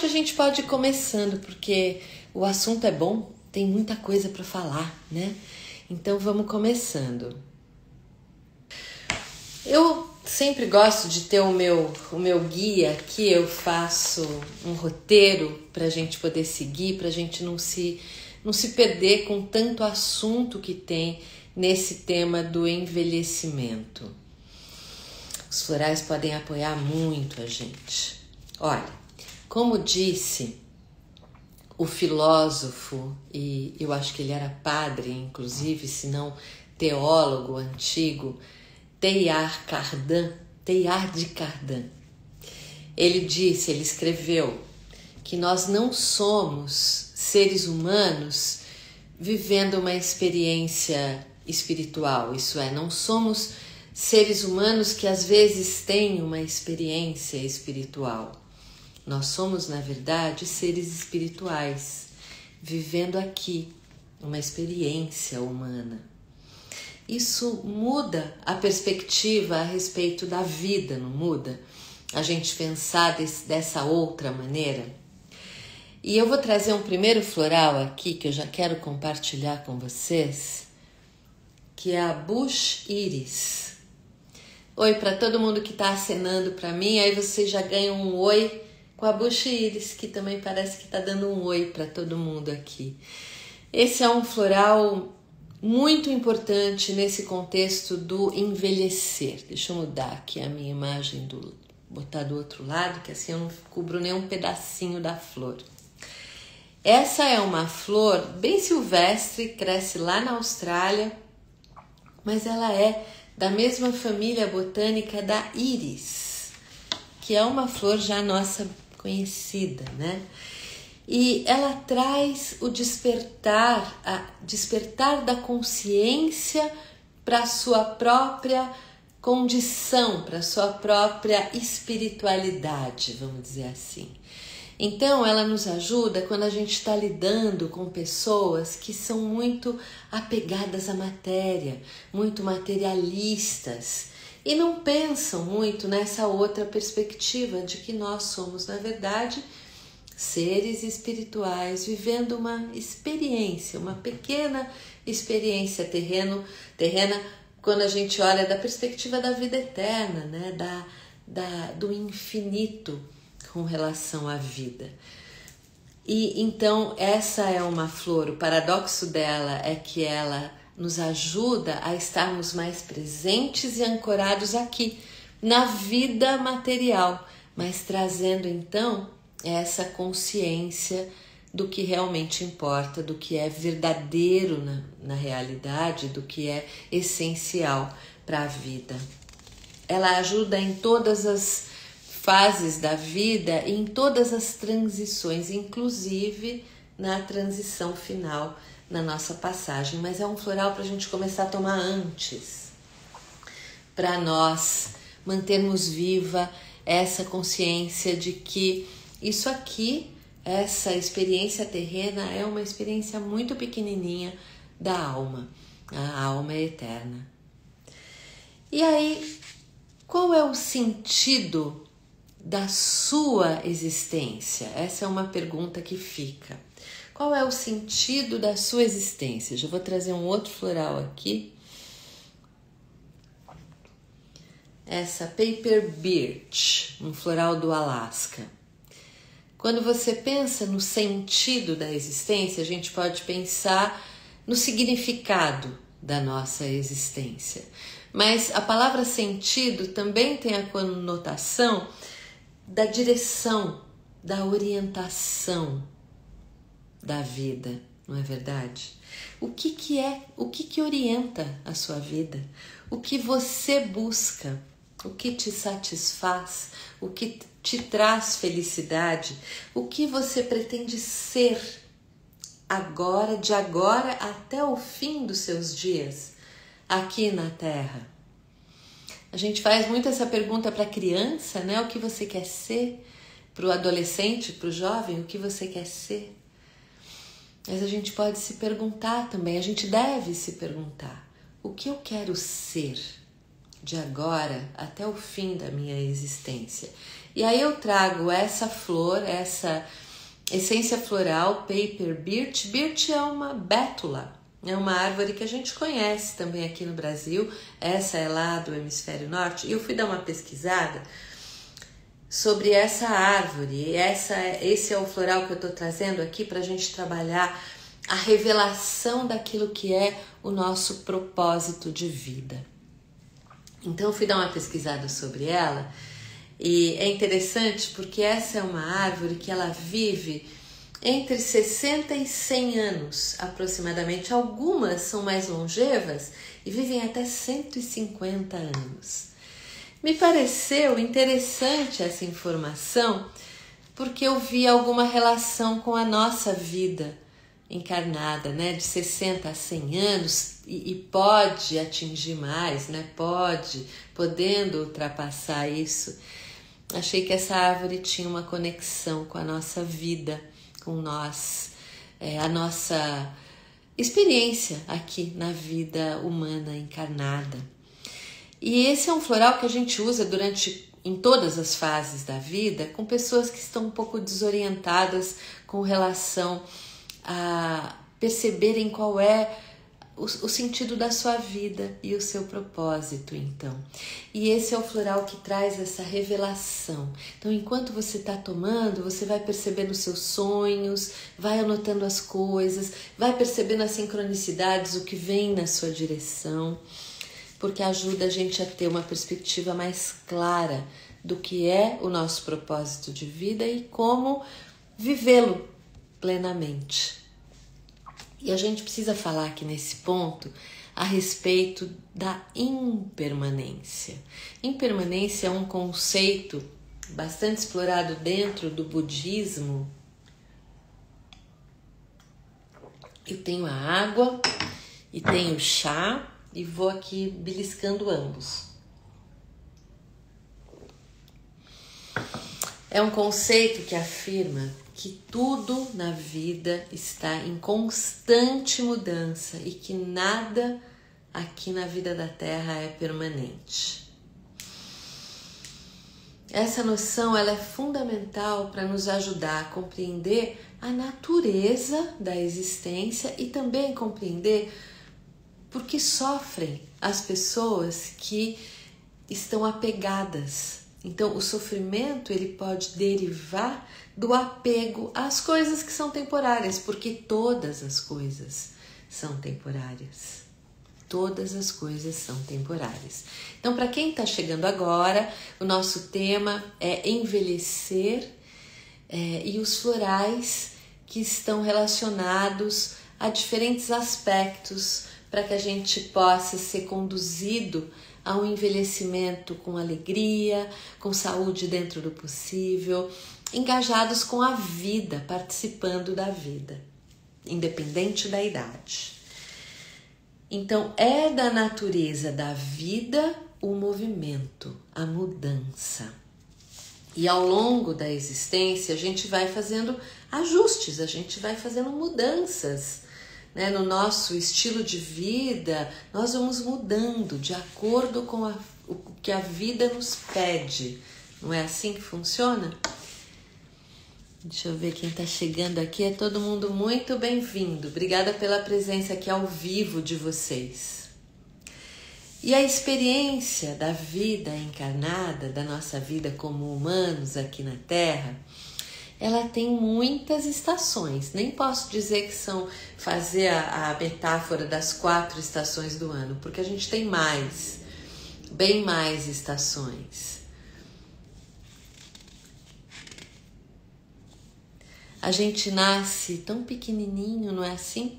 que a gente pode ir começando, porque o assunto é bom, tem muita coisa para falar, né? Então vamos começando. Eu sempre gosto de ter o meu guia aqui, eu faço um roteiro para a gente poder seguir, para a gente não se perder com tanto assunto que tem nesse tema do envelhecimento. Os florais podem apoiar muito a gente. Olha, como disse o filósofo, e eu acho que ele era padre, inclusive, se não teólogo antigo, Teilhard de Chardin. Ele escreveu que nós não somos seres humanos vivendo uma experiência espiritual, isso é, não somos seres humanos que às vezes têm uma experiência espiritual. Nós somos, na verdade, seres espirituais, vivendo aqui uma experiência humana. Isso muda a perspectiva a respeito da vida, não muda? A gente pensar dessa outra maneira. E eu vou trazer um primeiro floral aqui que eu já quero compartilhar com vocês, que é a Bush Iris. Oi para todo mundo que está acenando para mim, aí vocês já ganham um oi com a Bush Iris, que também parece que está dando um oi para todo mundo aqui. Esse é um floral muito importante nesse contexto do envelhecer. Deixa eu mudar aqui a minha imagem, botar do outro lado, que assim eu não cubro nenhum pedacinho da flor. Essa é uma flor bem silvestre, cresce lá na Austrália, mas ela é da mesma família botânica da íris, que é uma flor já nossa conhecida, né? E ela traz o despertar da consciência para a sua própria condição, para a sua própria espiritualidade, vamos dizer assim. Então, ela nos ajuda quando a gente está lidando com pessoas que são muito apegadas à matéria, muito materialistas e não pensam muito nessa outra perspectiva de que nós somos, na verdade, seres espirituais vivendo uma experiência, uma pequena experiência terrena, quando a gente olha da perspectiva da vida eterna, né? do infinito com relação à vida. E então essa é uma flor, o paradoxo dela é que ela nos ajuda a estarmos mais presentes e ancorados aqui, na vida material, mas trazendo então essa consciência do que realmente importa, do que é verdadeiro na realidade, do que é essencial para a vida. Ela ajuda em todas as fases da vida e em todas as transições, inclusive na transição final na nossa passagem. Mas é um floral para a gente começar a tomar antes, para nós mantermos viva essa consciência de que isso aqui, essa experiência terrena, é uma experiência muito pequenininha da alma. A alma é eterna. E aí, qual é o sentido da sua existência? Essa é uma pergunta que fica. Qual é o sentido da sua existência? Já vou trazer um outro floral aqui. Essa Paper Birch, um floral do Alasca. Quando você pensa no sentido da existência, a gente pode pensar no significado da nossa existência. Mas a palavra sentido também tem a conotação da direção, da orientação da vida, não é verdade? O que orienta a sua vida? O que você busca? O que te satisfaz? O que te traz felicidade? O que você pretende ser agora, de agora até o fim dos seus dias aqui na Terra? A gente faz muito essa pergunta para a criança, né? O que você quer ser? Para o adolescente, para o jovem, o que você quer ser? Mas a gente pode se perguntar também, a gente deve se perguntar: o que eu quero ser de agora até o fim da minha existência? E aí eu trago essa flor, essa essência floral, Paper Birch. Birch é uma bétula, é uma árvore que a gente conhece também aqui no Brasil. Essa é lá do hemisfério norte. E eu fui dar uma pesquisada sobre essa árvore. Esse é o floral que eu estou trazendo aqui para a gente trabalhar a revelação daquilo que é o nosso propósito de vida. Então eu fui dar uma pesquisada sobre ela e é interessante porque essa é uma árvore que ela vive entre 60 e 100 anos aproximadamente. Algumas são mais longevas e vivem até 150 anos. Me pareceu interessante essa informação porque eu vi alguma relação com a nossa vida encarnada, né, de 60 a 100 anos e pode atingir mais, né, podendo ultrapassar isso. Achei que essa árvore tinha uma conexão com a nossa vida, com nós, a nossa experiência aqui na vida humana encarnada. E esse é um floral que a gente usa em todas as fases da vida, com pessoas que estão um pouco desorientadas com relação a perceberem qual é o sentido da sua vida e o seu propósito, então. E esse é o floral que traz essa revelação. Então, enquanto você está tomando, você vai percebendo os seus sonhos, vai anotando as coisas, vai percebendo as sincronicidades, o que vem na sua direção, porque ajuda a gente a ter uma perspectiva mais clara do que é o nosso propósito de vida e como vivê-lo plenamente. E a gente precisa falar aqui nesse ponto a respeito da impermanência. Impermanência é um conceito bastante explorado dentro do budismo. Eu tenho a água e tenho o chá e vou aqui beliscando ambos. É um conceito que afirma que tudo na vida está em constante mudança e que nada aqui na vida da Terra é permanente. Essa noção ela é fundamental para nos ajudar a compreender a natureza da existência e também compreender por que sofrem as pessoas que estão apegadas. Então, o sofrimento ele pode derivar do apego às coisas que são temporárias, porque todas as coisas são temporárias. Todas as coisas são temporárias. Então, para quem está chegando agora, o nosso tema é envelhecer e os florais que estão relacionados a diferentes aspectos para que a gente possa ser conduzido a um envelhecimento com alegria, com saúde dentro do possível, engajados com a vida, participando da vida, independente da idade. Então, é da natureza da vida o movimento, a mudança. E ao longo da existência, a gente vai fazendo ajustes, a gente vai fazendo mudanças, né? No nosso estilo de vida, nós vamos mudando de acordo com o que a vida nos pede. Não é assim que funciona? Deixa eu ver quem está chegando aqui. É todo mundo muito bem-vindo. Obrigada pela presença aqui ao vivo de vocês. E a experiência da vida encarnada, da nossa vida como humanos aqui na Terra, ela tem muitas estações. Nem posso dizer que são fazer a metáfora das 4 estações do ano, porque a gente tem mais, bem mais estações. A gente nasce tão pequenininho, não é assim?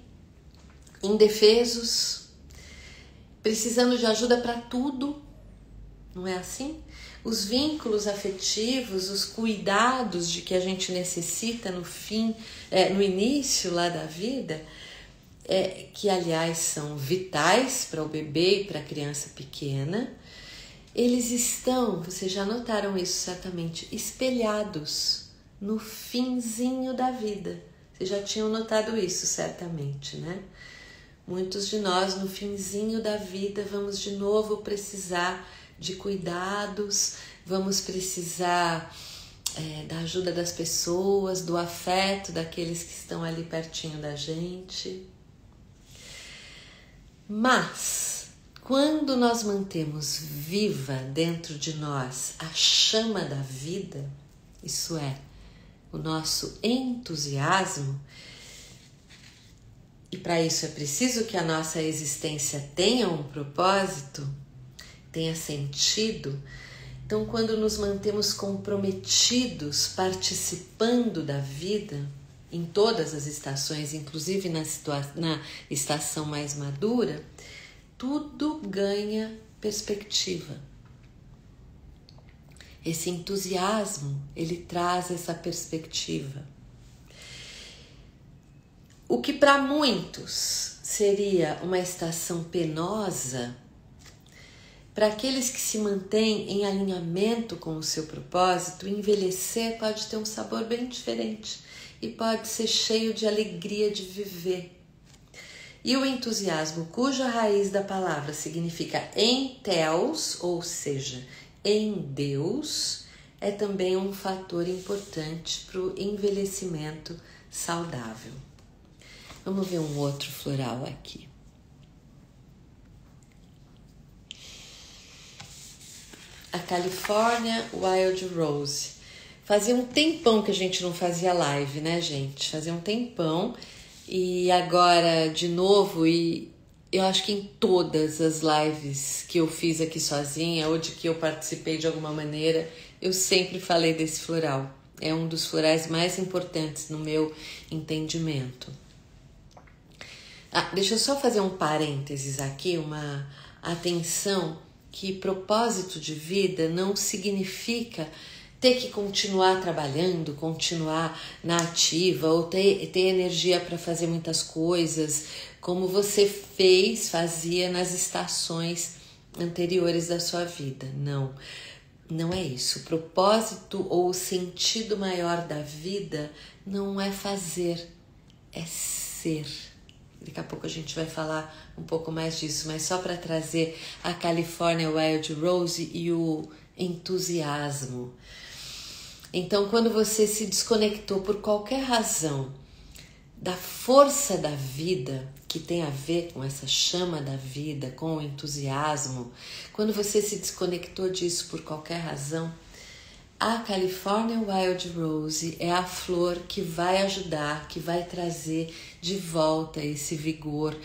Indefesos, precisando de ajuda para tudo, não é assim? Os vínculos afetivos, os cuidados de que a gente necessita no início lá da vida, que aliás são vitais para o bebê e para a criança pequena, eles estão, vocês já notaram isso certamente, espelhados no finzinho da vida. Vocês já tinham notado isso certamente, né? Muitos de nós no finzinho da vida vamos de novo precisar de cuidados, vamos precisar da ajuda das pessoas, do afeto daqueles que estão ali pertinho da gente. Mas, quando nós mantemos viva dentro de nós a chama da vida, isso é, o nosso entusiasmo, e para isso é preciso que a nossa existência tenha um propósito, tenha sentido. Então, quando nos mantemos comprometidos, participando da vida, em todas as estações, inclusive na estação mais madura, tudo ganha perspectiva. Esse entusiasmo, ele traz essa perspectiva. O que para muitos seria uma estação penosa, para aqueles que se mantêm em alinhamento com o seu propósito, envelhecer pode ter um sabor bem diferente e pode ser cheio de alegria de viver. E o entusiasmo, cuja raiz da palavra significa em Theos, ou seja, em Deus, é também um fator importante para o envelhecimento saudável. Vamos ver um outro floral aqui. A California Wild Rose. Fazia um tempão que a gente não fazia live, né, gente? Fazia um tempão. E agora, de novo, e eu acho que em todas as lives que eu fiz aqui sozinha, ou de que eu participei de alguma maneira, eu sempre falei desse floral. É um dos florais mais importantes no meu entendimento. Deixa eu só fazer um parênteses aqui, uma atenção que propósito de vida não significa ter que continuar trabalhando, continuar na ativa ou ter energia para fazer muitas coisas, como você fazia nas estações anteriores da sua vida. Não, não é isso. O propósito ou o sentido maior da vida não é fazer, é ser. Daqui a pouco a gente vai falar um pouco mais disso, mas só para trazer a California Wild Rose e o entusiasmo. Então, quando você se desconectou por qualquer razão da força da vida, que tem a ver com essa chama da vida, com o entusiasmo, quando você se desconectou disso por qualquer razão, a California Wild Rose é a flor que vai ajudar, que vai trazer de volta esse vigor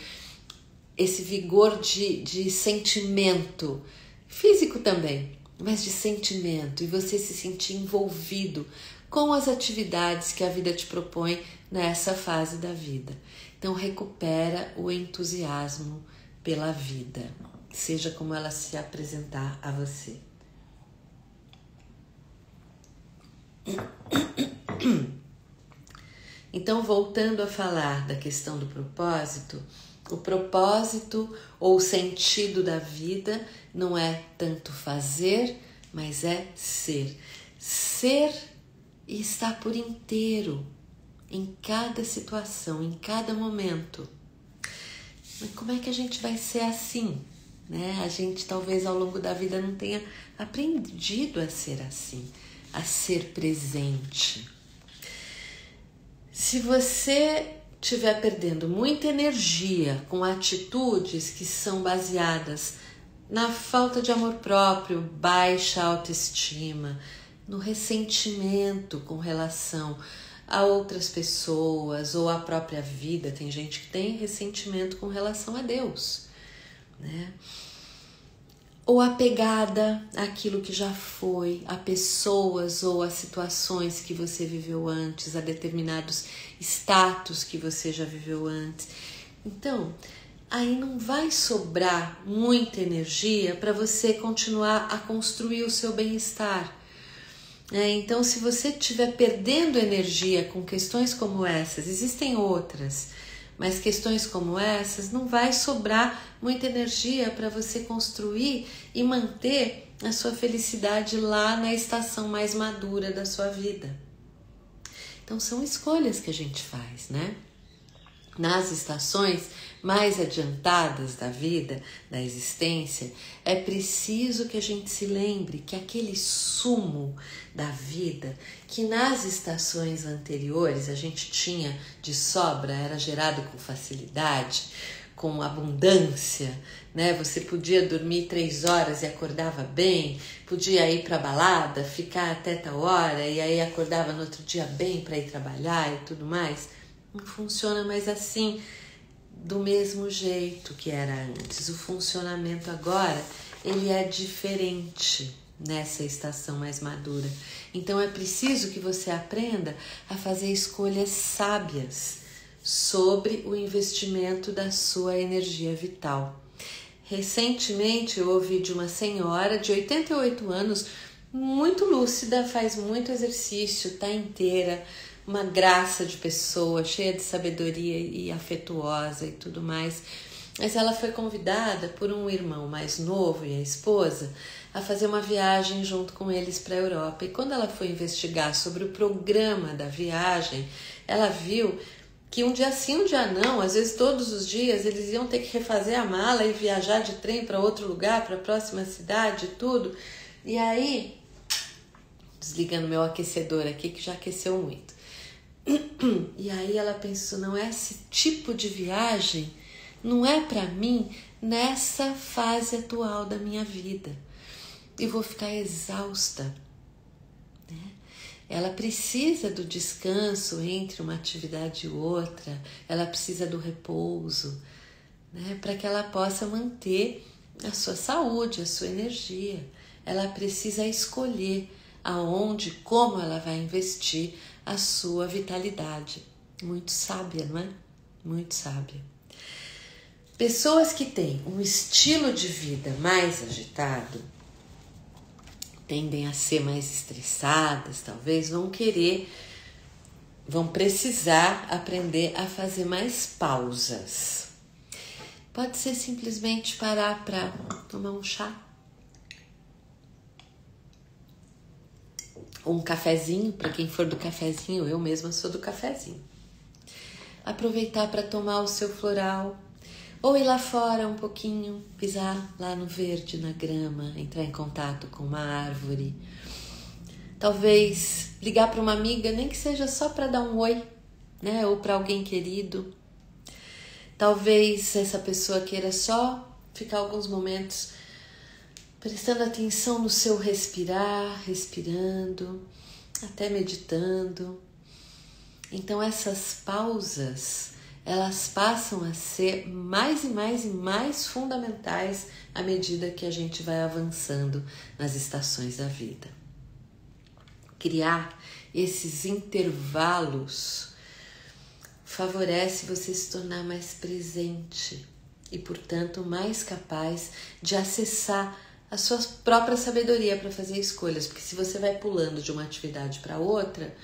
de sentimento, físico também, mas de sentimento, e você se sentir envolvido com as atividades que a vida te propõe nessa fase da vida. Então recupera o entusiasmo pela vida, seja como ela se apresentar a você. Então, voltando a falar da questão do propósito, o propósito ou o sentido da vida não é tanto fazer, mas é ser. Ser e estar por inteiro, em cada situação, em cada momento. Mas como é que a gente vai ser assim? Né? A gente talvez ao longo da vida não tenha aprendido a ser assim, a ser presente. Se você estiver perdendo muita energia com atitudes que são baseadas na falta de amor próprio, baixa autoestima, no ressentimento com relação a outras pessoas ou à própria vida, tem gente que tem ressentimento com relação a Deus, né? Ou apegada àquilo que já foi, a pessoas ou a situações que você viveu antes, a determinados status que você já viveu antes. Então, aí não vai sobrar muita energia para você continuar a construir o seu bem-estar. Então, se você estiver perdendo energia com questões como essas, existem outras, mas questões como essas, não vai sobrar muita energia para você construir e manter a sua felicidade lá na estação mais madura da sua vida. Então, são escolhas que a gente faz, né? nas estações mais adiantadas da vida, da existência, é preciso que a gente se lembre que aquele sumo da vida que nas estações anteriores a gente tinha de sobra, era gerado com facilidade, com abundância, né? Você podia dormir 3 horas e acordava bem, podia ir para balada, ficar até tal hora e aí acordava no outro dia bem para ir trabalhar e tudo mais. Não funciona mais assim, do mesmo jeito que era antes. O funcionamento agora, ele é diferente nessa estação mais madura. Então é preciso que você aprenda a fazer escolhas sábias sobre o investimento da sua energia vital. Recentemente eu ouvi de uma senhora de 88 anos, muito lúcida, faz muito exercício, está inteira, uma graça de pessoa, cheia de sabedoria e afetuosa e tudo mais. Mas ela foi convidada por um irmão mais novo e a esposa a fazer uma viagem junto com eles para a Europa. E quando ela foi investigar sobre o programa da viagem, ela viu que um dia sim, um dia não, às vezes todos os dias eles iam ter que refazer a mala e viajar de trem para outro lugar, para a próxima cidade e tudo. E aí, desligando meu aquecedor aqui que já aqueceu muito. E aí ela pensou, não, esse tipo de viagem não é para mim nessa fase atual da minha vida. E vou ficar exausta, né? Ela precisa do descanso entre uma atividade e outra, ela precisa do repouso, né? Para que ela possa manter a sua saúde, a sua energia. Ela precisa escolher aonde, como ela vai investir a sua vitalidade. Muito sábia, não é? Muito sábia. Pessoas que têm um estilo de vida mais agitado tendem a ser mais estressadas, talvez vão precisar aprender a fazer mais pausas. Pode ser simplesmente parar para tomar um chá, um cafezinho, para quem for do cafezinho, eu mesma sou do cafezinho. Aproveitar para tomar o seu floral, ou ir lá fora um pouquinho, pisar lá no verde, na grama, entrar em contato com uma árvore. Talvez ligar para uma amiga, nem que seja só para dar um oi, né? Ou para alguém querido. Talvez essa pessoa queira só ficar alguns momentos prestando atenção no seu respirar, respirando, até meditando. Então essas pausas, elas passam a ser mais e mais e mais fundamentais à medida que a gente vai avançando nas estações da vida. Criar esses intervalos favorece você se tornar mais presente e, portanto, mais capaz de acessar a sua própria sabedoria para fazer escolhas, porque se você vai pulando de uma atividade para outra,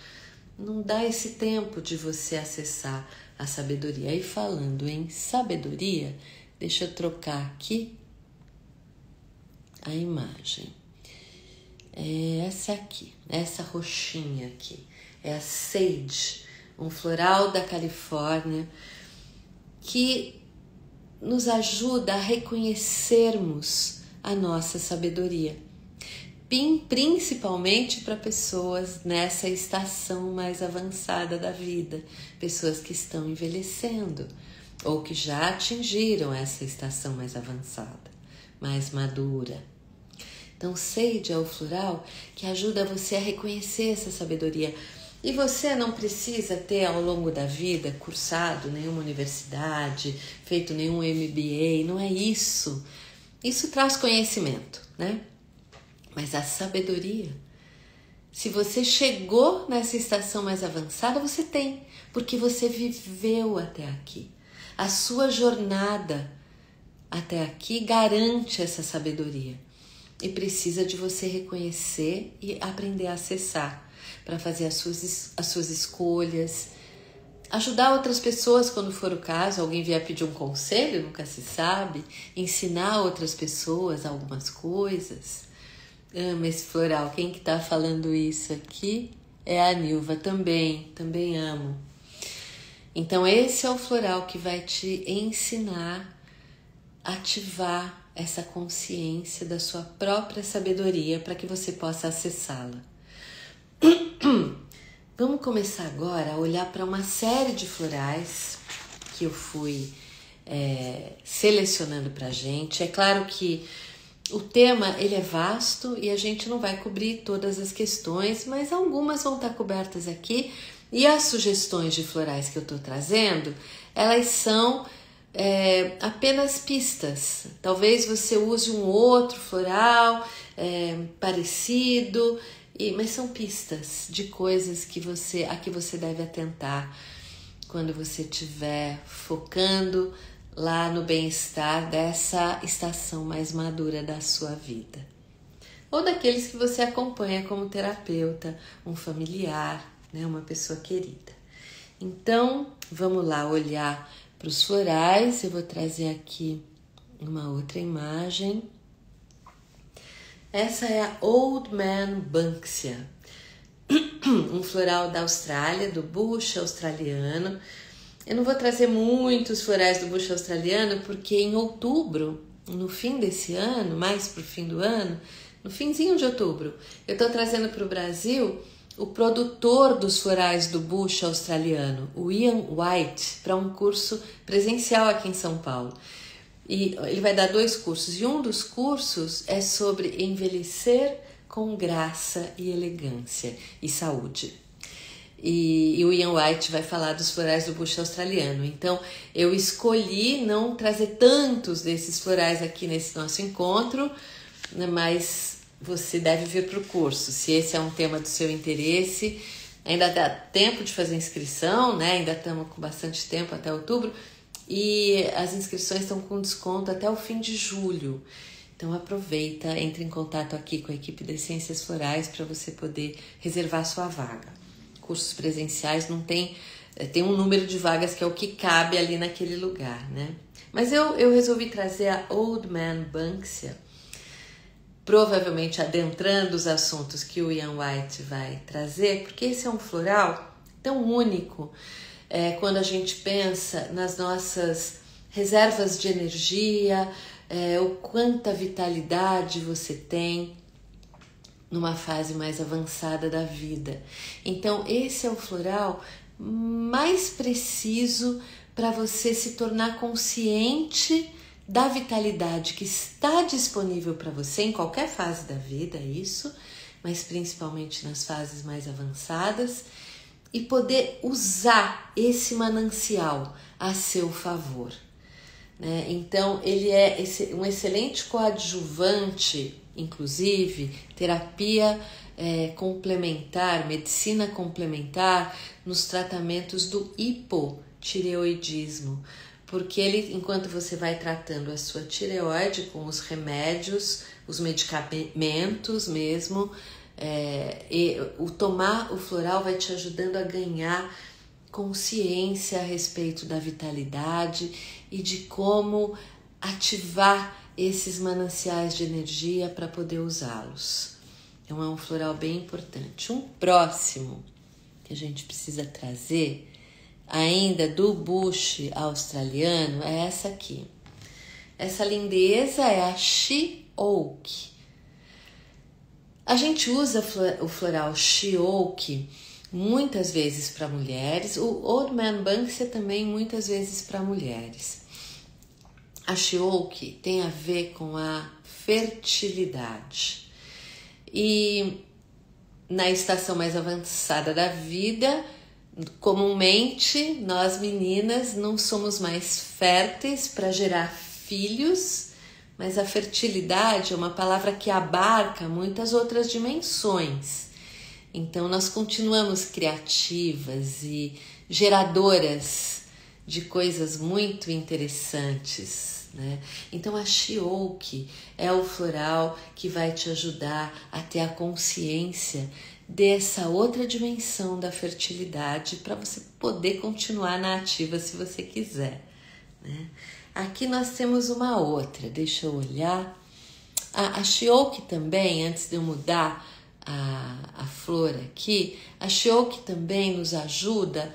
não dá esse tempo de você acessar a sabedoria. E falando em sabedoria, deixa eu trocar aqui a imagem. É essa aqui, essa roxinha aqui, é a Sage, um floral da Califórnia que nos ajuda a reconhecermos a nossa sabedoria, principalmente para pessoas nessa estação mais avançada da vida, pessoas que estão envelhecendo ou que já atingiram essa estação mais avançada, mais madura. Então, Sage é o floral que ajuda você a reconhecer essa sabedoria. E você não precisa ter ao longo da vida cursado nenhuma universidade, feito nenhum MBA, não é isso. Isso traz conhecimento, né? Mas a sabedoria, se você chegou nessa estação mais avançada, você tem, porque você viveu até aqui. A sua jornada até aqui garante essa sabedoria e precisa de você reconhecer e aprender a acessar para fazer as suas escolhas, ajudar outras pessoas quando for o caso, alguém vier pedir um conselho, nunca se sabe, ensinar outras pessoas algumas coisas. Amo esse floral. Quem que tá falando isso aqui é a Nilva, também amo. Então esse é o floral que vai te ensinar a ativar essa consciência da sua própria sabedoria para que você possa acessá-la. Vamos começar agora a olhar para uma série de florais que eu fui selecionando para a gente. É claro que o tema ele é vasto e a gente não vai cobrir todas as questões, mas algumas vão estar cobertas aqui. E as sugestões de florais que eu estou trazendo, elas são apenas pistas. Talvez você use um outro floral parecido, mas são pistas de coisas a que você deve atentar quando você estiver focando lá no bem-estar dessa estação mais madura da sua vida. Ou daqueles que você acompanha como terapeuta, um familiar, né, uma pessoa querida. Então, vamos lá olhar para os florais. Eu vou trazer aqui uma outra imagem. Essa é a Old Man Banksia, um floral da Austrália, do bush australiano. Eu não vou trazer muitos florais do bush australiano porque em outubro, no fim desse ano, mais para o fim do ano, no finzinho de outubro, eu estou trazendo para o Brasil o produtor dos florais do bush australiano, o Ian White, para um curso presencial aqui em São Paulo. E ele vai dar 2 cursos, e um dos cursos é sobre envelhecer com graça e elegância e saúde. E o Ian White vai falar dos florais do bush australiano. Então, eu escolhi não trazer tantos desses florais aqui nesse nosso encontro, né, mas você deve vir para o curso. Se esse é um tema do seu interesse, ainda dá tempo de fazer inscrição, né? Ainda estamos com bastante tempo até outubro. E as inscrições estão com desconto até o fim de julho. Então aproveita, entre em contato aqui com a equipe das Ciências Florais para você poder reservar sua vaga. Cursos presenciais não tem um número de vagas que é o que cabe ali naquele lugar, né? Mas eu resolvi trazer a Old Man Banksia, provavelmente adentrando os assuntos que o Ian White vai trazer, porque esse é um floral tão único quando a gente pensa nas nossas reservas de energia, o quanta vitalidade você tem numa fase mais avançada da vida. Então esse é o floral mais preciso para você se tornar consciente da vitalidade que está disponível para você em qualquer fase da vida, mas principalmente nas fases mais avançadas, e poder usar esse manancial a seu favor, né? Então ele é um excelente coadjuvante, inclusive terapia complementar, medicina complementar nos tratamentos do hipotireoidismo, porque ele, enquanto você vai tratando a sua tireoide com os remédios, os medicamentos mesmo, e tomar o floral vai te ajudando a ganhar consciência a respeito da vitalidade e de como ativar esses mananciais de energia para poder usá-los. Então é um floral bem importante. Um próximo que a gente precisa trazer, ainda do bush australiano, é essa aqui. Essa lindeza é a She Oak. A gente usa o floral She Oak muitas vezes para mulheres, o Old Man Banksia também muitas vezes para mulheres. A She Oak tem a ver com a fertilidade. E na estação mais avançada da vida, comumente nós meninas não somos mais férteis para gerar filhos, mas a fertilidade é uma palavra que abarca muitas outras dimensões. Então nós continuamos criativas e geradoras de coisas muito interessantes, né? Então a She Oak é o floral que vai te ajudar a ter a consciência dessa outra dimensão da fertilidade para você poder continuar na ativa se você quiser, né? Aqui nós temos uma outra, deixa eu olhar. A She Oak também, antes de eu mudar a flor aqui, a She Oak também nos ajuda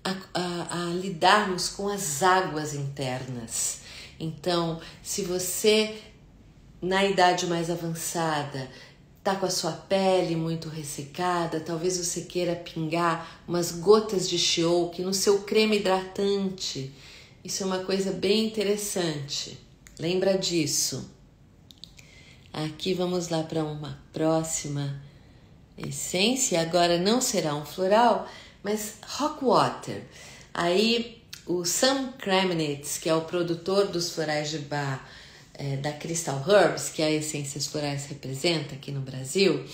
a lidarmos com as águas internas. Então, se você, na idade mais avançada, está com a sua pele muito ressecada, talvez você queira pingar umas gotas de Shioki no seu creme hidratante. Isso é uma coisa bem interessante. Lembra disso. Aqui vamos lá para uma próxima essência. Agora não será um floral, mas Rockwater. Aí o Sam Kremenitz, que é o produtor dos florais de Bach, da Crystal Herbs, que a Essências Florais representa aqui no Brasil,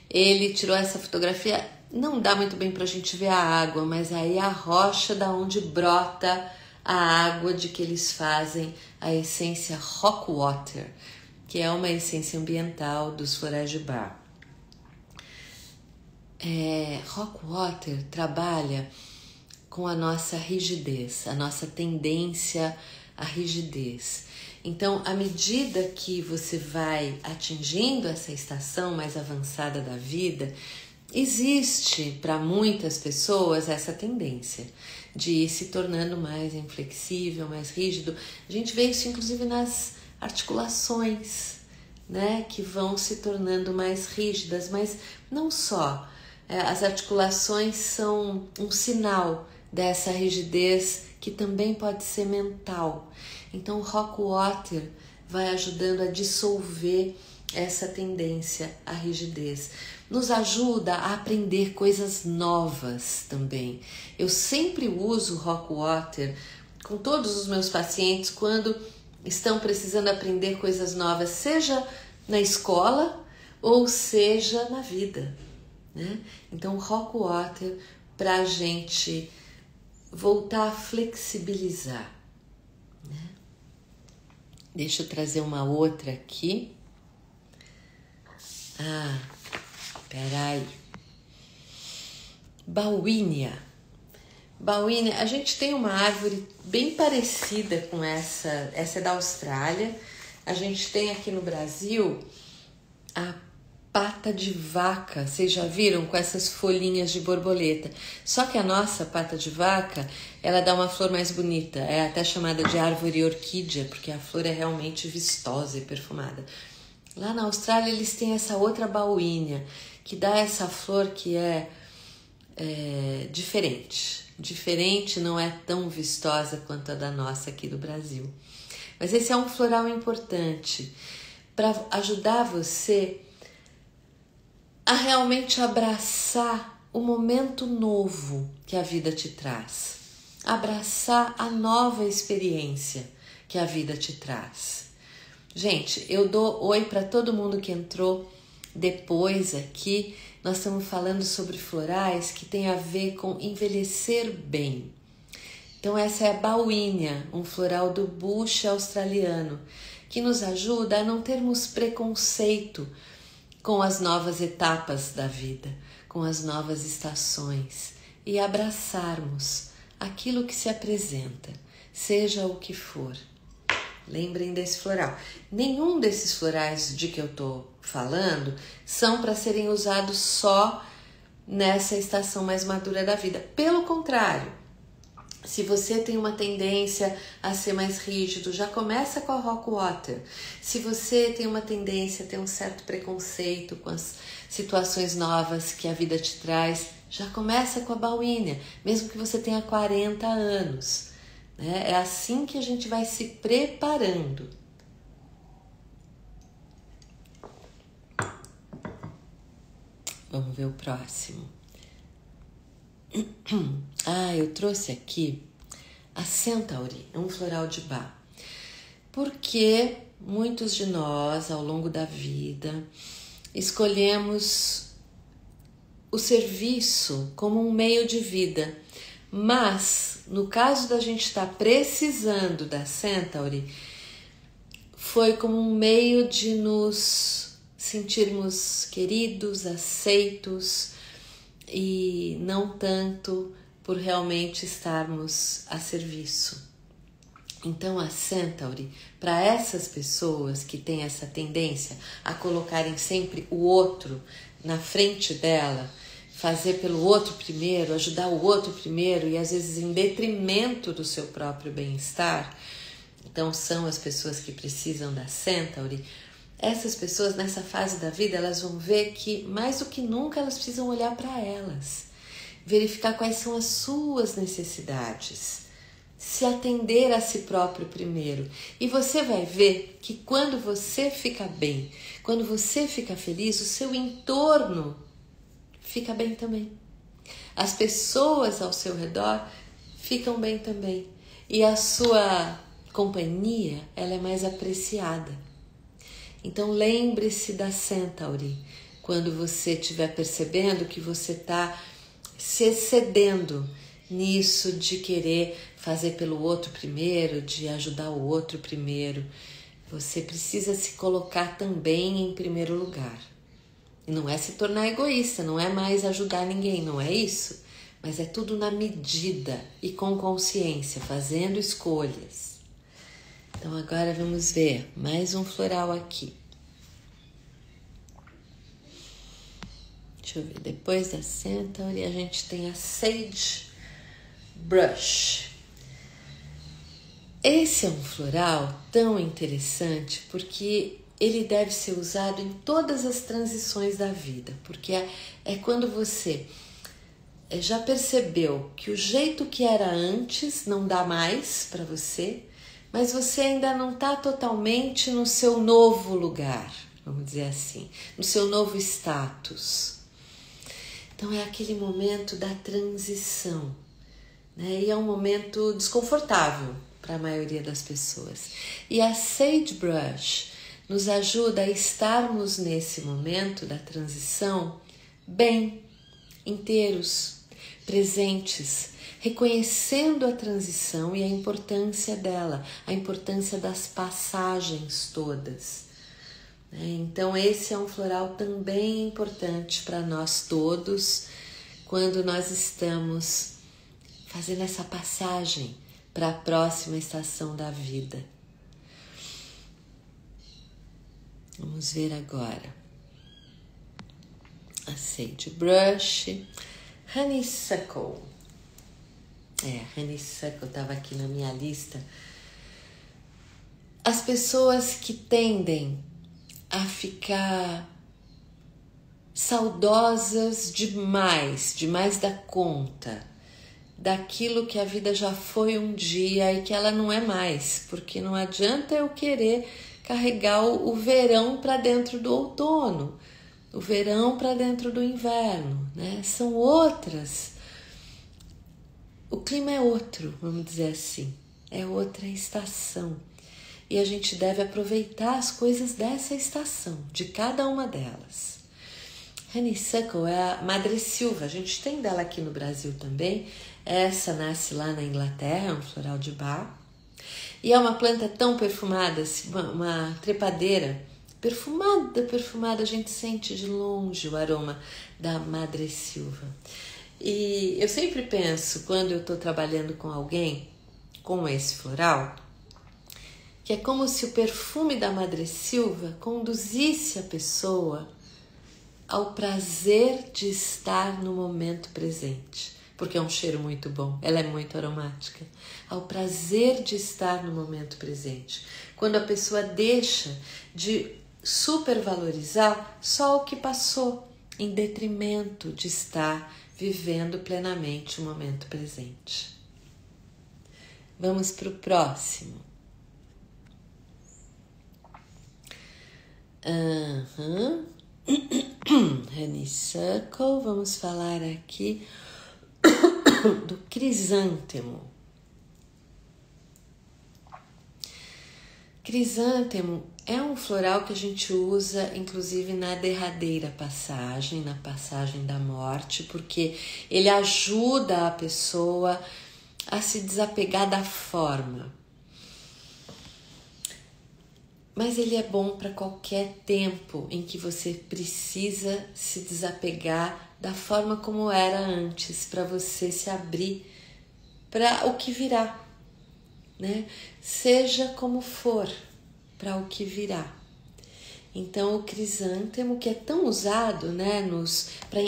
ele tirou essa fotografia. Não dá muito bem para a gente ver a água, mas aí a rocha da onde brota a água de que eles fazem a essência Rockwater, que é uma essência ambiental dos florais de Bach. Rockwater trabalha com a nossa rigidez, a nossa tendência à rigidez. Então, à medida que você vai atingindo essa estação mais avançada da vida, existe para muitas pessoas essa tendência de ir se tornando mais inflexível, mais rígido. A gente vê isso inclusive nas articulações, né, que vão se tornando mais rígidas, mas não só. As articulações são um sinal dessa rigidez que também pode ser mental. Então o Rockwater vai ajudando a dissolver essa tendência à rigidez. Nos ajuda a aprender coisas novas também. Eu sempre uso Rockwater com todos os meus pacientes quando estão precisando aprender coisas novas, seja na escola ou seja na vida, né? Então Rockwater para a gente voltar a flexibilizar, né? Deixa eu trazer uma outra aqui. Peraí. Bauhinia. Bauhinia, a gente tem uma árvore bem parecida com essa é da Austrália. A gente tem aqui no Brasil a pata de vaca, vocês já viram, com essas folhinhas de borboleta. Só que a nossa pata de vaca, ela dá uma flor mais bonita, é até chamada de árvore orquídea, porque a flor é realmente vistosa e perfumada. Lá na Austrália eles têm essa outra Bauhinia, que dá essa flor que é diferente, não é tão vistosa quanto a da nossa aqui do Brasil. Mas esse é um floral importante para ajudar você a realmente abraçar o momento novo que a vida te traz, abraçar a nova experiência que a vida te traz. Gente, eu dou oi para todo mundo que entrou depois aqui. Nós estamos falando sobre florais que tem a ver com envelhecer bem. Então essa é a Bauhinia, um floral do bush australiano, que nos ajuda a não termos preconceito com as novas etapas da vida, com as novas estações e abraçarmos aquilo que se apresenta, seja o que for. Lembrem desse floral. Nenhum desses florais de que eu estou falando são para serem usados só nessa estação mais madura da vida. Pelo contrário, se você tem uma tendência a ser mais rígido, já começa com a Rockwater. Se você tem uma tendência a ter um certo preconceito com as situações novas que a vida te traz, já começa com a Bauhinia, mesmo que você tenha 40 anos. É assim que a gente vai se preparando. Vamos ver o próximo. Eu trouxe aqui a Centauri, um floral de Bach. Porque muitos de nós, ao longo da vida, escolhemos o serviço como um meio de vida. Mas, no caso da gente estar precisando da Centauri, foi como um meio de nos sentirmos queridos, aceitos e não tanto por realmente estarmos a serviço. Então a Centauri, para essas pessoas que têm essa tendência a colocarem sempre o outro na frente dela, fazer pelo outro primeiro, ajudar o outro primeiro e às vezes em detrimento do seu próprio bem-estar, então são as pessoas que precisam da Centauri. Essas pessoas nessa fase da vida, elas vão ver que mais do que nunca elas precisam olhar para elas, verificar quais são as suas necessidades, se atender a si próprio primeiro. E você vai ver que quando você fica bem, quando você fica feliz, o seu entorno fica bem também. As pessoas ao seu redor ficam bem também. E a sua companhia, ela é mais apreciada. Então lembre-se da Centauri quando você estiver percebendo que você está se excedendo nisso de querer fazer pelo outro primeiro, de ajudar o outro primeiro. Você precisa se colocar também em primeiro lugar. E não é se tornar egoísta, não é mais ajudar ninguém, não é isso. Mas é tudo na medida e com consciência, fazendo escolhas. Então agora vamos ver mais um floral aqui. Deixa eu ver, depois da Centauri a gente tem a Sage Brush. Esse é um floral tão interessante porque ele deve ser usado em todas as transições da vida, porque é quando você já percebeu que o jeito que era antes não dá mais para você, mas você ainda não está totalmente no seu novo lugar, vamos dizer assim, no seu novo status. Então é aquele momento da transição, né? E é um momento desconfortável para a maioria das pessoas. E a Sage Brush nos ajuda a estarmos nesse momento da transição bem, inteiros, presentes, reconhecendo a transição e a importância dela, a importância das passagens todas. Então esse é um floral também importante para nós todos, quando nós estamos fazendo essa passagem para a próxima estação da vida. Vamos ver agora a Sage Brush, Honeysuckle. Honeysuckle estava aqui na minha lista. As pessoas que tendem a ficar saudosas demais da conta, daquilo que a vida já foi um dia e que ela não é mais, porque não adianta eu querer carregar o verão para dentro do outono, o verão para dentro do inverno, né? São outras. O clima é outro, vamos dizer assim, é outra estação. E a gente deve aproveitar as coisas dessa estação, de cada uma delas. Honeysuckle é a madressilva, a gente tem dela aqui no Brasil também. Essa nasce lá na Inglaterra, é um floral de Bach. E é uma planta tão perfumada, uma trepadeira perfumada, a gente sente de longe o aroma da madressilva. E eu sempre penso, quando eu estou trabalhando com alguém com esse floral, que é como se o perfume da madressilva conduzisse a pessoa ao prazer de estar no momento presente. Porque é um cheiro muito bom, ela é muito aromática, ao prazer de estar no momento presente. Quando a pessoa deixa de supervalorizar só o que passou, em detrimento de estar vivendo plenamente o momento presente. Vamos para o próximo. Honeysuckle, vamos falar aqui do crisântemo. Crisântemo é um floral que a gente usa inclusive na derradeira passagem, na passagem da morte, porque ele ajuda a pessoa a se desapegar da forma. Mas ele é bom para qualquer tempo em que você precisa se desapegar da forma como era antes, para você se abrir para o que virá, né? Seja como for, para o que virá. Então o crisântemo, que é tão usado, né,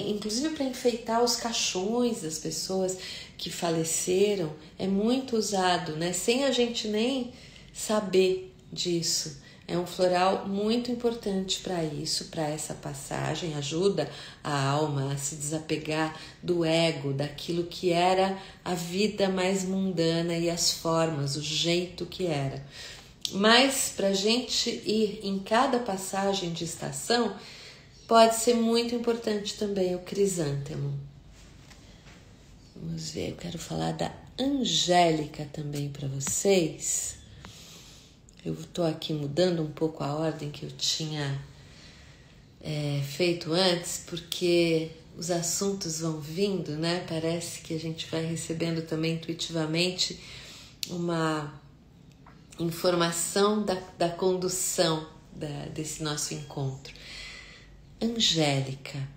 inclusive para enfeitar os caixões das pessoas que faleceram, é muito usado, né, sem a gente nem saber disso. É um floral muito importante para isso, para essa passagem, ajuda a alma a se desapegar do ego, daquilo que era a vida mais mundana e as formas, o jeito que era. Mas para a gente ir em cada passagem de estação, pode ser muito importante também o crisântemo. Vamos ver, eu quero falar da Angélica também para vocês. Eu estou aqui mudando um pouco a ordem que eu tinha feito antes, porque os assuntos vão vindo, né? Parece que a gente vai recebendo também intuitivamente uma informação da condução desse nosso encontro. Angélica.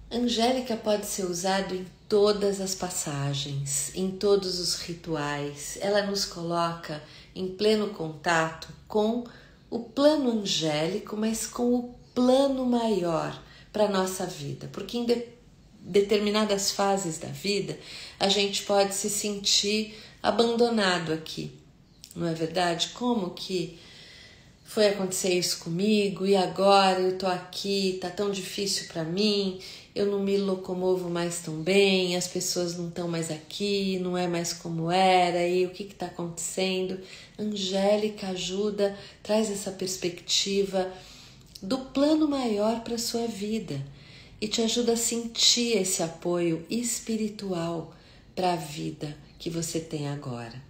Angélica pode ser usado em todas as passagens, em todos os rituais. Ela nos coloca em pleno contato com o plano angélico, mas com o plano maior para a nossa vida, porque em determinadas fases da vida a gente pode se sentir abandonado aqui, não é verdade? Como que foi acontecer isso comigo e agora eu tô aqui, tá tão difícil para mim, eu não me locomovo mais tão bem, as pessoas não estão mais aqui, não é mais como era, e o que está acontecendo? Angélica ajuda, traz essa perspectiva do plano maior para a sua vida e te ajuda a sentir esse apoio espiritual para a vida que você tem agora.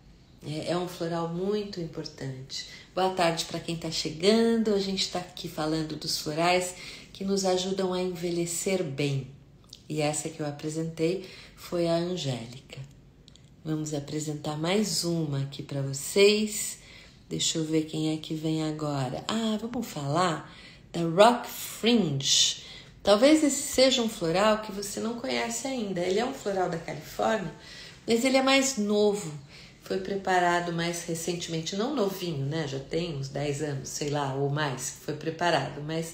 É um floral muito importante. Boa tarde para quem está chegando. A gente está aqui falando dos florais que nos ajudam a envelhecer bem. E essa que eu apresentei foi a Angélica. Vamos apresentar mais uma aqui para vocês. Deixa eu ver quem é que vem agora. Vamos falar da Rock Fringe. Talvez esse seja um floral que você não conhece ainda. Ele é um floral da Califórnia, mas ele é mais novo. Foi preparado mais recentemente, não novinho, né? Já tem uns 10 anos, sei lá, ou mais que foi preparado, mas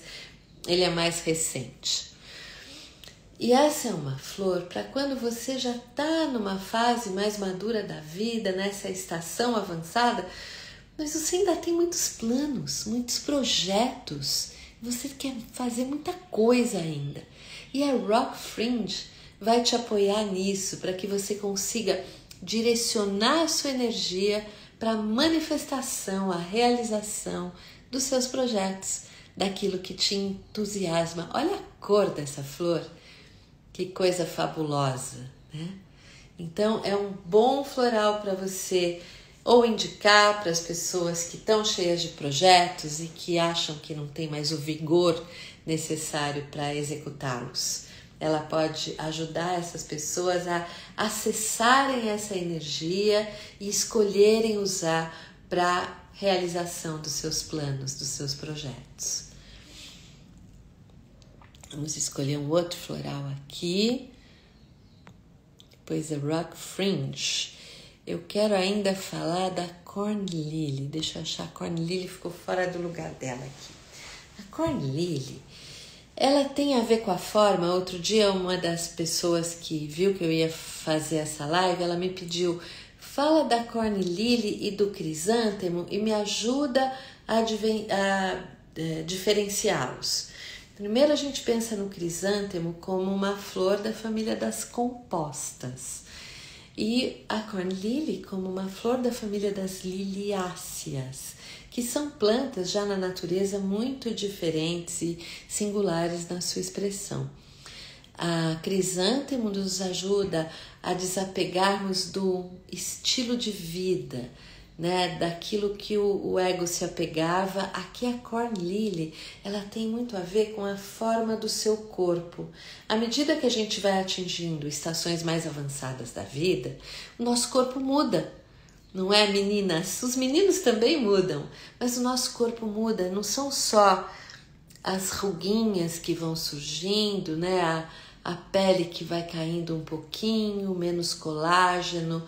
ele é mais recente. E essa é uma flor para quando você já está numa fase mais madura da vida, nessa estação avançada, mas você ainda tem muitos planos, muitos projetos, você quer fazer muita coisa ainda. E a Rock Fringe vai te apoiar nisso, para que você consiga direcionar a sua energia para a manifestação, a realização dos seus projetos, daquilo que te entusiasma. Olha a cor dessa flor, que coisa fabulosa, né? Então é um bom floral para você ou indicar para as pessoas que estão cheias de projetos e que acham que não tem mais o vigor necessário para executá-los. Ela pode ajudar essas pessoas a acessarem essa energia e escolherem usar para a realização dos seus planos, dos seus projetos. Vamos escolher um outro floral aqui. Depois a Rock Fringe. Eu quero ainda falar da Corn Lily. Deixa eu achar, a Corn Lily ficou fora do lugar dela aqui. A Corn Lily, ela tem a ver com a forma. Outro dia uma das pessoas que viu que eu ia fazer essa live, ela me pediu, fala da Corn Lily e do crisântemo e me ajuda a diferenciá-los. Primeiro a gente pensa no crisântemo como uma flor da família das compostas e a Corn Lily como uma flor da família das liliáceas, que são plantas já na natureza muito diferentes e singulares na sua expressão. A crisântemo nos ajuda a desapegarmos do estilo de vida, né, daquilo que o ego se apegava. Aqui a Corn Lily, ela tem muito a ver com a forma do seu corpo. À medida que a gente vai atingindo estações mais avançadas da vida, o nosso corpo muda. Não é, meninas? Os meninos também mudam, mas o nosso corpo muda. Não são só as ruguinhas que vão surgindo, né? A pele que vai caindo um pouquinho, menos colágeno,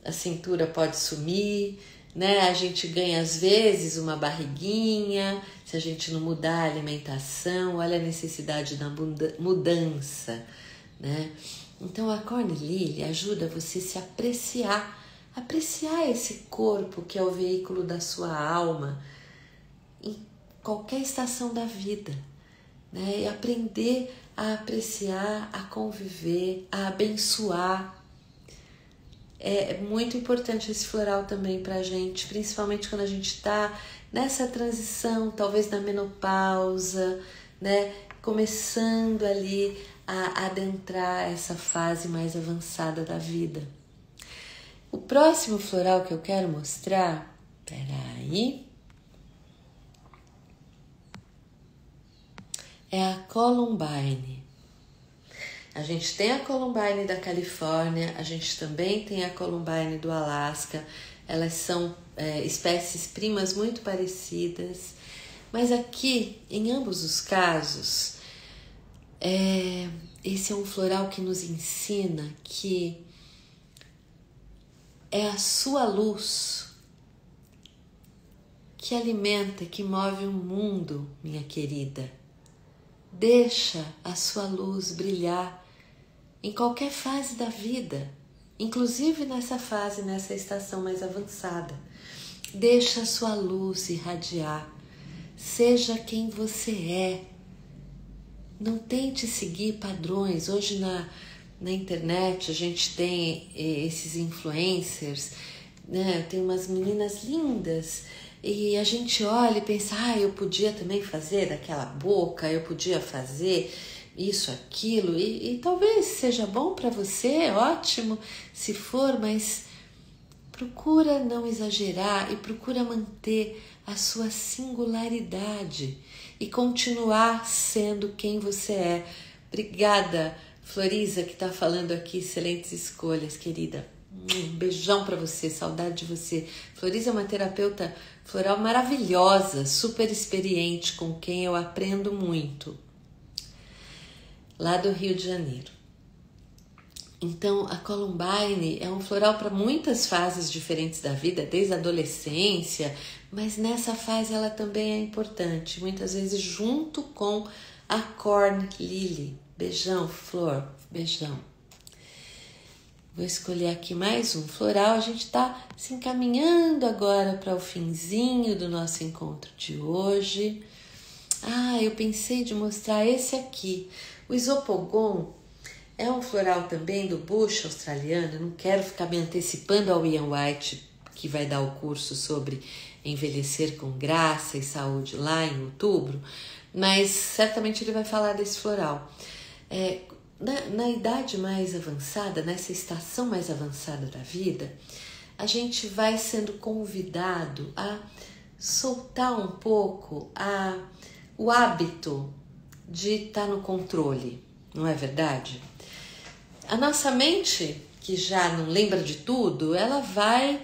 a cintura pode sumir, né? A gente ganha às vezes uma barriguinha, se a gente não mudar a alimentação, olha a necessidade da mudança, né? Então a Corn Lily ajuda você a se apreciar esse corpo que é o veículo da sua alma em qualquer estação da vida, né? E aprender a apreciar, a conviver, a abençoar. É muito importante esse floral também pra gente, principalmente quando a gente tá nessa transição, talvez na menopausa, né? Começando ali a adentrar essa fase mais avançada da vida. O próximo floral que eu quero mostrar, peraí, é a Columbine. A gente tem a Columbine da Califórnia, a gente também tem a Columbine do Alasca. Elas são espécies primas muito parecidas, mas aqui, em ambos os casos, esse é um floral que nos ensina que é a sua luz que alimenta, que move o mundo, minha querida. Deixa a sua luz brilhar em qualquer fase da vida, inclusive nessa fase, nessa estação mais avançada. Deixa a sua luz irradiar. Seja quem você é. Não tente seguir padrões. Hoje na internet a gente tem esses influencers, né? Tem umas meninas lindas e a gente olha e pensa, eu podia também fazer daquela boca, eu podia fazer isso, aquilo, e talvez seja bom para você, ótimo, se for, mas procura não exagerar e procura manter a sua singularidade e continuar sendo quem você é. Obrigada, Florisa, que está falando aqui, excelentes escolhas, querida. Um beijão para você, saudade de você. Florisa é uma terapeuta floral maravilhosa, super experiente, com quem eu aprendo muito, lá do Rio de Janeiro. Então, a Columbine é um floral para muitas fases diferentes da vida, desde a adolescência, mas nessa fase ela também é importante, muitas vezes junto com a Corn Lily. Beijão, Flor, beijão. Vou escolher aqui mais um floral. A gente está se encaminhando agora para o finzinho do nosso encontro de hoje. Eu pensei de mostrar esse aqui. O Isopogon é um floral também do bush australiano. Eu não quero ficar me antecipando ao Ian White, que vai dar o curso sobre envelhecer com graça e saúde lá em outubro, mas certamente ele vai falar desse floral. Na idade mais avançada, nessa estação mais avançada da vida, a gente vai sendo convidado a soltar um pouco o hábito de estar no controle, não é verdade? A nossa mente, que já não lembra de tudo, ela vai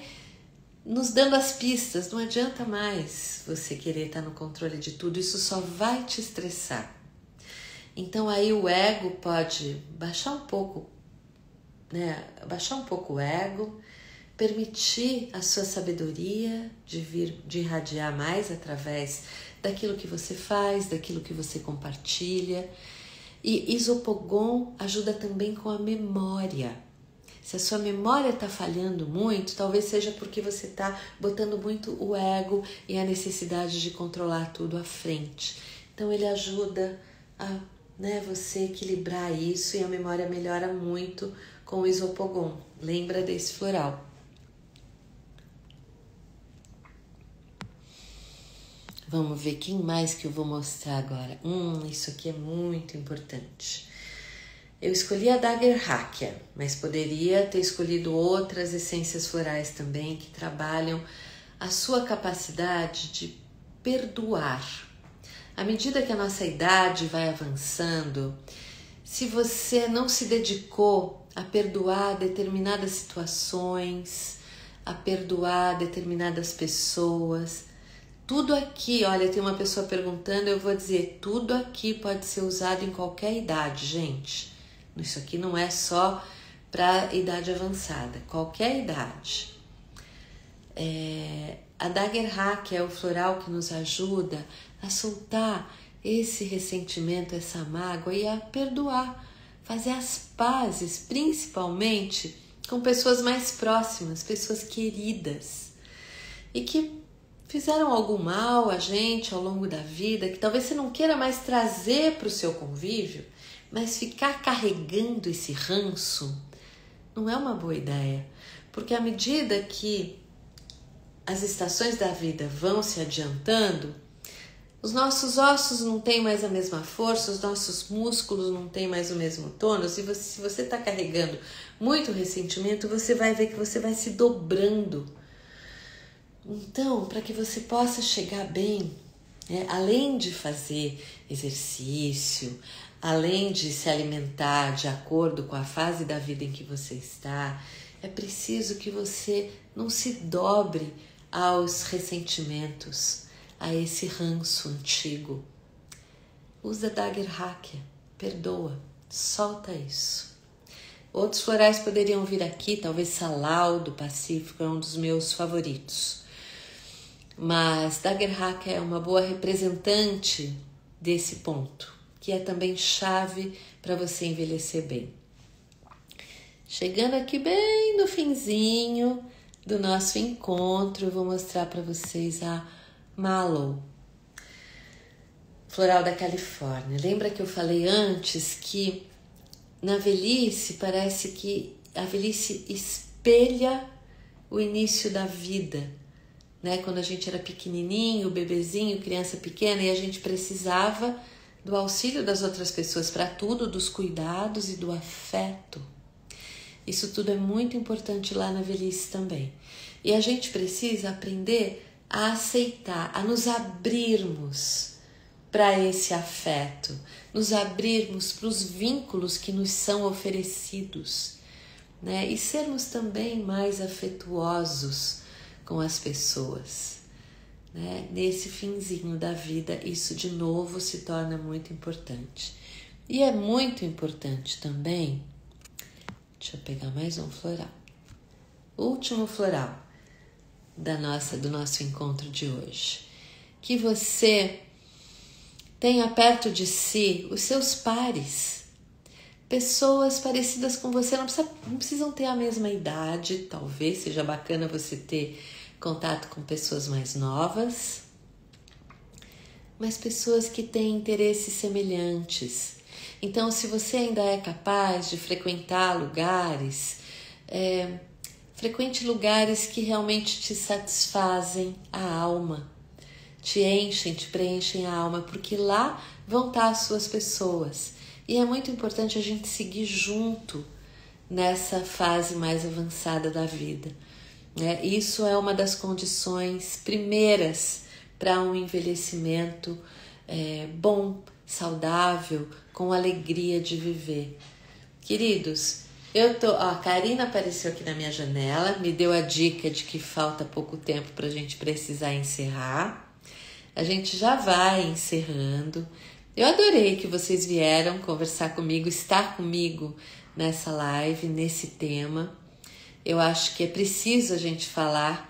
nos dando as pistas. Não adianta mais você querer estar no controle de tudo, isso só vai te estressar. Então aí o ego pode baixar um pouco, né? Baixar um pouco o ego, permitir a sua sabedoria de irradiar mais através daquilo que você faz, daquilo que você compartilha. E Isopogon ajuda também com a memória. Se a sua memória está falhando muito, talvez seja porque você está botando muito o ego e a necessidade de controlar tudo à frente. Então ele ajuda a você equilibrar isso, e a memória melhora muito com o Isopogon. Lembra desse floral. Vamos ver quem mais que eu vou mostrar agora. Isso aqui é muito importante. Eu escolhi a Dagerhackia, mas poderia ter escolhido outras essências florais também que trabalham a sua capacidade de perdoar. À medida que a nossa idade vai avançando, se você não se dedicou a perdoar determinadas situações, a perdoar determinadas pessoas, tudo aqui, olha, tem uma pessoa perguntando, eu vou dizer, tudo aqui pode ser usado em qualquer idade, gente. Isso aqui não é só para idade avançada, qualquer idade. A Daggerhak é o floral que nos ajuda a soltar esse ressentimento, essa mágoa e a perdoar, fazer as pazes, principalmente com pessoas mais próximas, pessoas queridas e que fizeram algum mal a gente ao longo da vida, que talvez você não queira mais trazer para o seu convívio, mas ficar carregando esse ranço não é uma boa ideia, porque à medida que as estações da vida vão se adiantando, os nossos ossos não têm mais a mesma força, os nossos músculos não têm mais o mesmo tônus, e se você está carregando muito ressentimento, você vai ver que você vai se dobrando. Então, para que você possa chegar bem, além de fazer exercício, além de se alimentar de acordo com a fase da vida em que você está, é preciso que você não se dobre aos ressentimentos, a esse ranço antigo. Usa Daggerhak, perdoa, solta isso. Outros florais poderiam vir aqui, talvez Salal do Pacífico é um dos meus favoritos. Mas Daggerhak é uma boa representante desse ponto, que é também chave para você envelhecer bem. Chegando aqui bem no finzinho do nosso encontro, eu vou mostrar para vocês a Mallow, floral da Califórnia. Lembra que eu falei antes que na velhice parece que a velhice espelha o início da vida, né? Quando a gente era pequenininho, bebezinho, criança pequena, e a gente precisava do auxílio das outras pessoas para tudo, dos cuidados e do afeto. Isso tudo é muito importante lá na velhice também. E a gente precisa aprender a aceitar, a nos abrirmos para esse afeto, nos abrirmos para os vínculos que nos são oferecidos, né? E sermos também mais afetuosos com as pessoas, né? Nesse finzinho da vida, isso de novo se torna muito importante. E é muito importante também, deixa eu pegar mais um floral, último floral do nosso encontro de hoje, que você tenha perto de si os seus pares, pessoas parecidas com você, não precisam ter a mesma idade, talvez seja bacana você ter contato com pessoas mais novas, mas pessoas que têm interesses semelhantes. Então, se você ainda é capaz de frequentar lugares, frequente lugares que realmente te satisfazem a alma, te enchem, te preenchem a alma, porque lá vão estar as suas pessoas. E é muito importante a gente seguir junto nessa fase mais avançada da vida, né? Isso é uma das condições primeiras para um envelhecimento bom, saudável, com alegria de viver. Queridos, a Karina apareceu aqui na minha janela, me deu a dica de que falta pouco tempo para a gente precisar encerrar. A gente já vai encerrando. Eu adorei que vocês vieram conversar comigo, estar comigo nessa live, nesse tema. Eu acho que é preciso a gente falar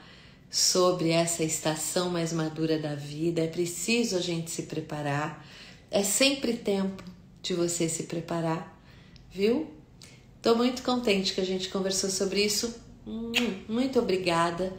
sobre essa estação mais madura da vida, é preciso a gente se preparar. É sempre tempo de você se preparar, viu? Estou muito contente que a gente conversou sobre isso. Muito obrigada.